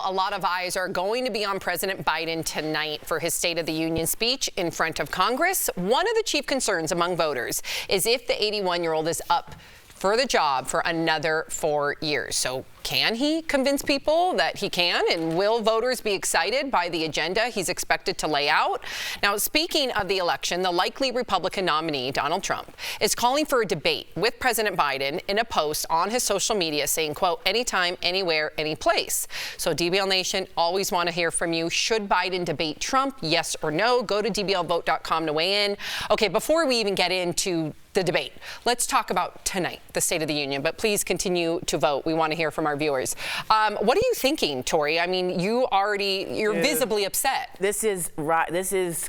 a lot of eyes are going to be on President Biden tonight for his State of the Union speech in front of Congress. One of the chief concerns among voters is if the 81-year-old is up for the job for another 4 years. So can he convince people that he can? And will voters be excited by the agenda he's expected to lay out? Now, speaking of the election, the likely Republican nominee, Donald Trump, is calling for a debate with President Biden in a post on his social media saying, quote, anytime, anywhere, any place. So DBL Nation, always want to hear from you. Should Biden debate Trump? Yes or no? Go to dblvote.com to weigh in. Okay, before we even get into the debate, let's talk about tonight, the State of the Union, but please continue to vote. We want to hear from our viewers. What are you thinking, Tori? I mean, you're visibly upset. This is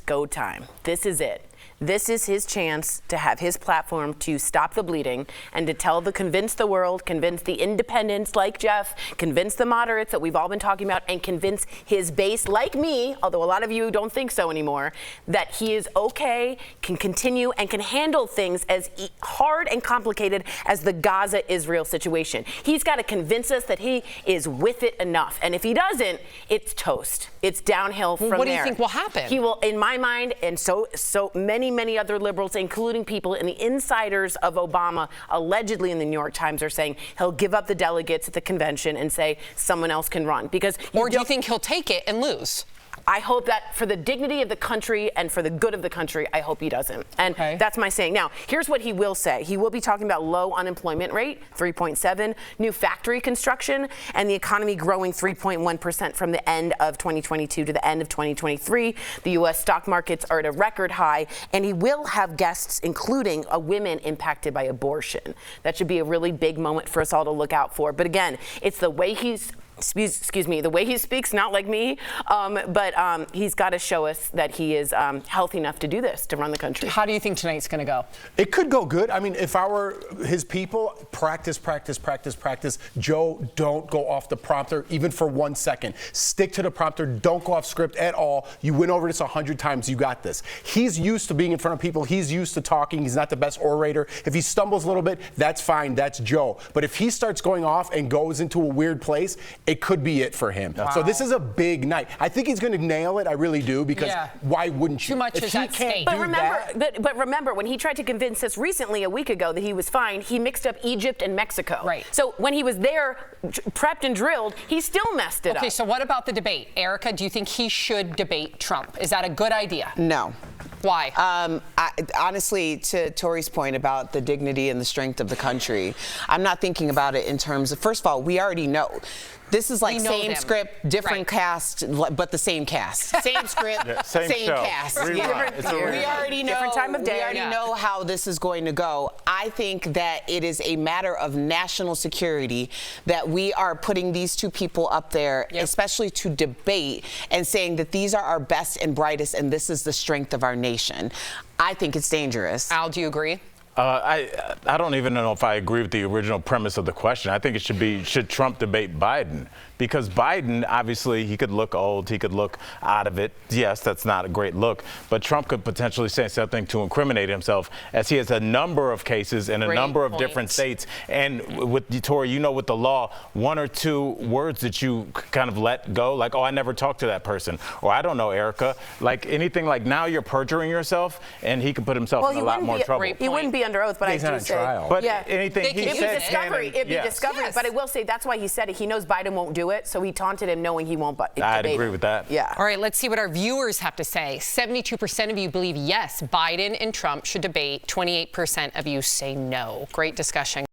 go time. This is it. This is his chance to have his platform to stop the bleeding and to convince the world, convince the independents like Jeff, convince the moderates that we've all been talking about, and convince his base like me, although a lot of you don't think so anymore, that he is okay, can continue, and can handle things as hard and complicated as the Gaza-Israel situation. He's got to convince us that he is with it enough. And if he doesn't, it's toast. It's downhill from there. What do you think will happen? He will, in my mind, and so many other liberals, including people in the insiders of Obama, allegedly in the New York Times, are saying he'll give up the delegates at the convention and say someone else can run. Or do you think he'll take it and lose? I hope that for the dignity of the country and for the good of the country, I hope he doesn't. And that's my saying. Now, here's what he will say. He will be talking about low unemployment rate, 3.7, new factory construction, and the economy growing 3.1% from the end of 2022 to the end of 2023. The U.S. stock markets are at a record high, and he will have guests, including a women impacted by abortion. That should be a really big moment for us all to look out for. But again, it's the way the way he speaks, not like me, but he's got to show us that he is healthy enough to do this, to run the country. How do you think tonight's going to go? It could go good. I mean, if I were his people, practice. Joe, don't go off the prompter, even for 1 second. Stick to the prompter. Don't go off script at all. You went over this 100 times. You got this. He's used to being in front of people. He's used to talking. He's not the best orator. If he stumbles a little bit, that's fine. That's Joe. But if he starts going off and goes into a weird place, it could be it for him. Wow. So this is a big night. I think he's going to nail it. I really do, because why wouldn't you? Too much is at stake. But remember, when he tried to convince us recently, a week ago, that he was fine, he mixed up Egypt and Mexico. Right. So when he was there, prepped and drilled, he still messed it up. Okay, so what about the debate? Erica, do you think he should debate Trump? Is that a good idea? No. Why? Honestly, to Tori's point about the dignity and the strength of the country, I'm not thinking about it in terms of, first of all, we already know. This is like same script, different cast, but the same cast. Same script, same cast. We already know. Different time of day. We already know how this is going to go. I think that it is a matter of national security that we are putting these two people up there, especially to debate and saying that these are our best and brightest, and this is the strength of our nation. I think it's dangerous. Al, do you agree? I don't even know if I agree with the original premise of the question. I think it should be, should Trump debate Biden? Because Biden, obviously, he could look old, he could look out of it. Yes, that's not a great look. But Trump could potentially say something to incriminate himself, as he has a number of cases in a number of different states. And with Tori, you know, with the law, 1 or 2 words that you kind of let go, like, oh, I never talked to that person. Or I don't know, Erica. Like anything like now you're perjuring yourself, and he could put himself in a lot more trouble. He wouldn't be under oath, but he's I do say. Trial. But anything he said. It'd be discovery. But I will say that's why he said it. He knows Biden won't do it, so he taunted him knowing he won't debate. I'd agree with that. Yeah. All right, let's see what our viewers have to say. 72% of you believe yes, Biden and Trump should debate. 28% of you say no. Great discussion.